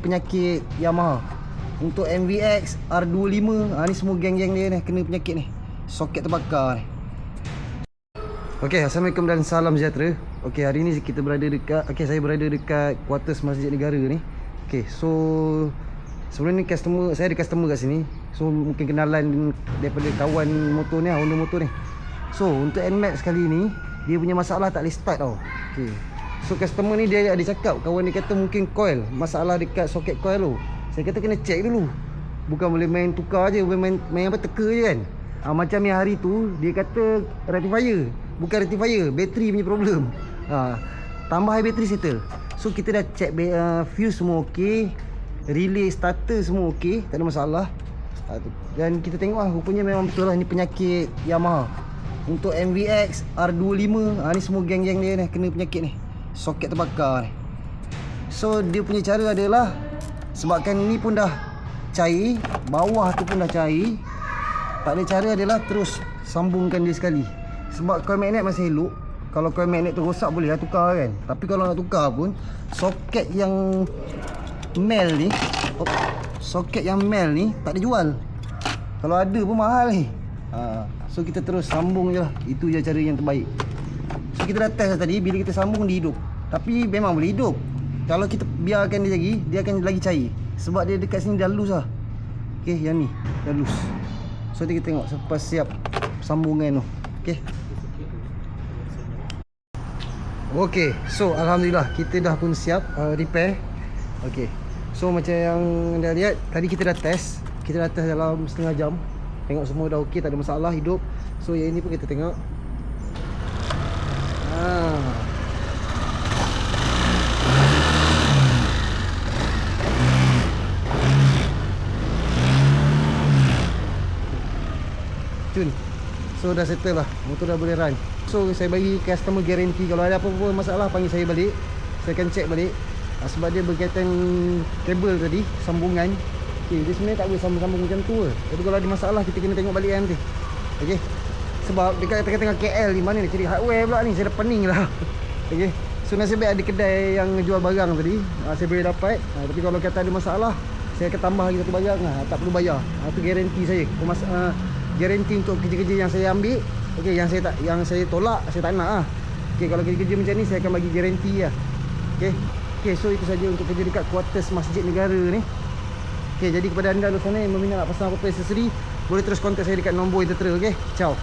penyakit Yamaha. Untuk MVX R25, ni semua geng-geng dia ni kena penyakit ni. Soket terbakar ni. Okey, Assalamualaikum dan salam sejahtera. Okey, hari ni kita berada dekat saya berada dekat kuartus Masjid Negara ni. Okey, so sebelum ni saya ada customer kat sini. So mungkin kenalan daripada kawan motor ni, owner motor ni. So untuk NMAX kali ni dia punya masalah tak boleh start tau. Okey. So customer ni dia ada cakap, kawan dia kata mungkin coil, masalah dekat soket coil tu. Saya kata kena check dulu. Bukan boleh main tukar je, boleh main apa teka je kan. Macam yang hari tu dia kata rectifier. Bukan rectifier, bateri punya problem. Tambah high battery settle. So kita dah check fuse semua okey, relay starter semua okey, tak ada masalah. Dan kita tengok rupanya memang betul lah ni penyakit Yamaha. Untuk MVX R25, ni semua geng-geng dia ni kena penyakit ni. Soket terbakar ni. So dia punya cara adalah, sebabkan ni pun dah cair, bawah tu pun dah cair, tak ada cara adalah terus sambungkan dia sekali. Sebab coil magnet masih elok. Kalau coil magnet tu rosak boleh lah tukar kan. Tapi kalau nak tukar pun, soket yang mel ni, tak ada jual. Kalau ada pun mahal ni. So kita terus sambung je lah. Itu je cara yang terbaik. So kita dah test tadi, bila kita sambung dia hidup. Tapi memang boleh hidup. Kalau kita biarkan dia lagi, dia akan lagi cair. Sebab dia dekat sini dah loose lah. Okay, yang ni dah loose. So kita tengok selepas siap sambungan tu. Okay. Okay, so Alhamdulillah kita dah pun siap repair. Okay, so macam yang anda lihat, tadi kita dah test. Kita dah test dalam setengah jam. Tengok semua dah okey, tak ada masalah, hidup. So yang ini pun kita tengok. Cun. So dah settle lah, motor dah boleh run. So saya bagi customer guarantee, kalau ada apa-apa masalah panggil saya balik. Saya akan check balik. Sebab dia berkaitan kabel tadi, sambungan. Okay, dia sebenarnya tak boleh sambung-sambung macam tu ke. Tapi kalau ada masalah kita kena tengok balik nanti. Okay. Sebab dekat tengah-tengah KL ni, mana nak cari hardware pula ni, saya dah pening lah. Okay. So nasib baik ada kedai yang jual barang tadi, saya boleh dapat. Tapi kalau kata ada masalah, saya akan tambah lagi satu barang lah. Tak perlu bayar. Itu guarantee saya. Guarantee untuk kerja-kerja yang saya ambil. Okey, yang saya tolak, saya tak nak lah. Okey, kalau kerja-kerja macam ni saya akan bagi guarantee lah. Okey. Okey, so itu saja untuk kerja dekat kuartus Masjid Negara ni. Okey, jadi kepada anda luar sana yang berminat nak pasang apa-apa aksesori, boleh terus kontak saya dekat nombor yang tertera. Okey. Ciao.